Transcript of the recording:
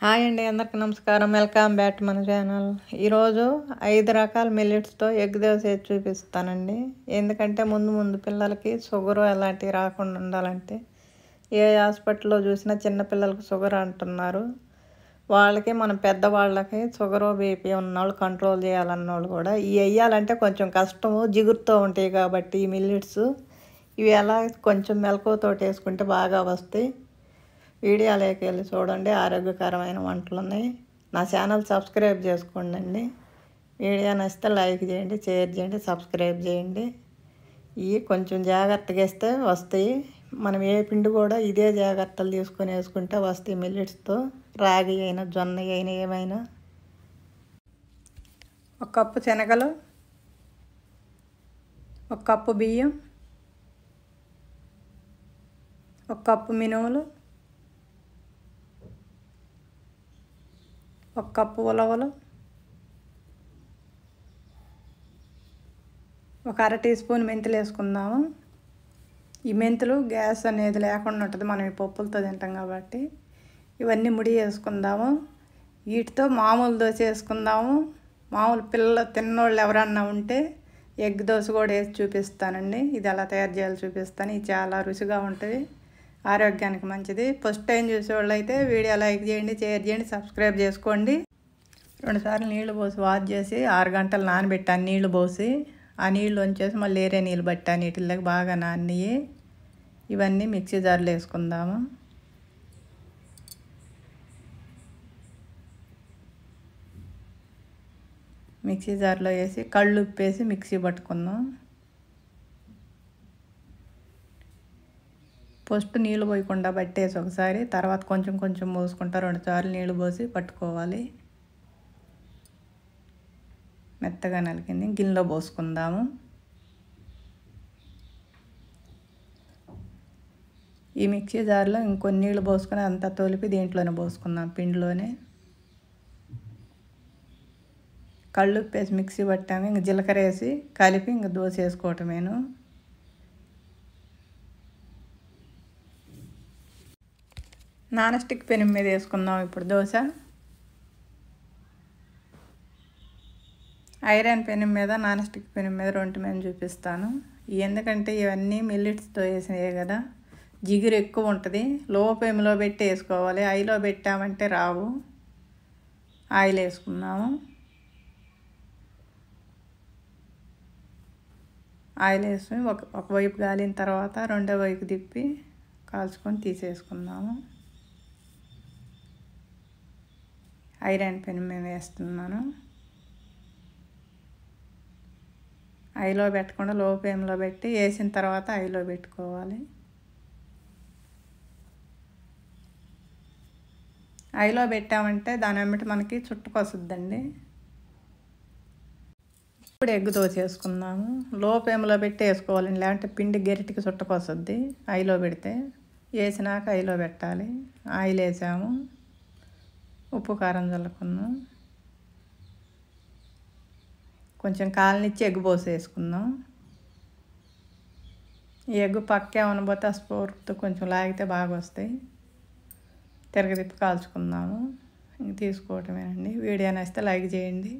Hi అండి, అందరికీ నమస్కారం. వెల్కమ్ బ్యాక్ టు మన ఛానల్. ఈరోజు 5 రకాల మిల్లెట్స్తో ఎగ్ దోశ వేసి చూపిస్తానండి. ఎందుకంటే ముందు పిల్లలకి షుగర్ అలాంటివి రాకుండా ఉండాలంటే ఏ హాస్పిటల్లో చూసినా చిన్నపిల్లలకి షుగర్ అంటున్నారు. వాళ్ళకి మన పెద్దవాళ్ళకి షుగర్ బీపీ ఉన్నవాళ్ళు కంట్రోల్ చేయాలన్నవాళ్ళు కూడా ఇవి వేయాలంటే కొంచెం కష్టము, జిగురుతో ఉంటాయి కాబట్టి ఈ మిల్లెట్స్ ఇవి ఎలా కొంచెం మెలకువతోటి వేసుకుంటే బాగా వస్తాయి. వీడియోలోకి వెళ్ళి చూడండి, ఆరోగ్యకరమైన వంటలు ఉన్నాయి. నా ఛానల్ సబ్స్క్రైబ్ చేసుకోండి అండి. వీడియో నచ్చితే లైక్ చేయండి, షేర్ చేయండి, సబ్స్క్రైబ్ చేయండి. ఇవి కొంచెం జాగ్రత్తగా వేస్తే వస్తాయి. మనం ఏ పిండి కూడా ఇదే జాగ్రత్తలు తీసుకొని వేసుకుంటే వస్తాయి. మిల్లెట్స్తో రాగి అయినా జొన్న అయినా ఏమైనా. 1 కప్పు శనగలు, 1 కప్పు బియ్యం, 1 కప్పు మినుములు, 1 కప్పు ఉలవలు, 1 అర టీ స్పూన్ మెంతులు వేసుకుందాము. ఈ మెంతులు గ్యాస్ అనేది లేకుండా ఉంటుంది, మనం ఈ పప్పులతో తింటాం కాబట్టి. ఇవన్నీ ముడి వేసుకుందాము. వీటితో మామూలు దోశ వేసుకుందాము. మామూలు పిల్లలు తిన్నోళ్ళు ఎవరన్నా ఉంటే ఎగ్ దోశ కూడా వేసి చూపిస్తానండి. ఇది ఎలా తయారు చేయాలో చూపిస్తాను. ఇది చాలా రుచిగా ఉంటుంది, ఆరోగ్యానికి మంచిది. ఫస్ట్ టైం చూసేవాళ్ళు అయితే వీడియో లైక్ చేయండి, షేర్ చేయండి, సబ్స్క్రైబ్ చేసుకోండి. 2 సార్లు నీళ్లు పోసి వాష్ చేసి 6 గంటలు నానబెట్టాను. నీళ్లు పోసి ఆ నీళ్ళు వంచేసి మళ్ళీ వేరే నీళ్ళు పట్టాను. వీటిలోకి బాగా నానియి. ఇవన్నీ మిక్సీ జార్లో వేసుకుందాము. మిక్సీ జార్లో వేసి కళ్ళు ఉప్పేసి మిక్సీ పట్టుకుందాం. ఫస్ట్ నీళ్ళు పోయకుండా పట్టేసి ఒకసారి, తర్వాత కొంచెం పోసుకుంటా 2 సార్లు నీళ్ళు పోసి పట్టుకోవాలి. మెత్తగా నలిగింది. గిన్నెలో పోసుకుందాము. ఈ మిక్సీ జార్లో ఇంకొన్ని నీళ్ళు పోసుకొని అంతా తొలిపి దీంట్లోనే పోసుకుందాం, పిండిలోనే. కళ్ళు ఉప్పేసి మిక్సీ పట్టాము. ఇంక జీలకర్ర వేసి కలిపి ఇంక దోశ వేసుకోవటమేను. నాన్ స్టిక్ పెనం మీద వేసుకుందాం ఇప్పుడు దోశ. ఐరన్ పెనం మీద, నాన్ స్టిక్ పెనం మీద రెంటి మీద చూపిస్తాను. ఎందుకంటే ఇవన్నీ మిల్లెట్స్తో వేసినవే కదా, జిగురు ఎక్కువ ఉంటుంది. లో ఫ్లేమ్లో పెట్టి వేసుకోవాలి. హైలో పెట్టామంటే రావు. ఆయిల్ వేసుకున్నాము. ఆయిల్ వేసుకుని ఒకవైపు గాలిన తర్వాత రెండో వైపు తిప్పి కాల్చుకొని తీసేసుకుందాము. ఐరన్ పెనం మీద వేస్తున్నాను. హైలో పెట్టకుండా లో ఫ్లేమ్లో పెట్టి వేసిన తర్వాత హైలో పెట్టుకోవాలి. హైలో పెట్టామంటే దాని వెంబటి మనకి చుట్టుకొస్తుందండి. ఇప్పుడు ఎగ్ దోశ వేసుకుందాము. లో ఫ్లేమ్లో పెట్టి వేసుకోవాలి, లేదంటే పిండి గరిటికి చుట్టుకొస్తుంది. హైలో పెడితే వేసినాక హైలో పెట్టాలి. ఆయిల్ వేసాము, ఉప్పు కారం చల్లుకున్నాం. కొంచెం కాలనిచ్చి ఎగ్ పోసి వేసుకుందాం. ఈ ఎగ్ పక్కే అనబోతే ఆ స్పూర్తో కొంచెం లాగితే బాగా వస్తాయి. తిరగతిప్పి కాల్చుకుందాము. ఇంక తీసుకోవటమేనండి. వీడియో నచ్చితే లైక్ చేయండి.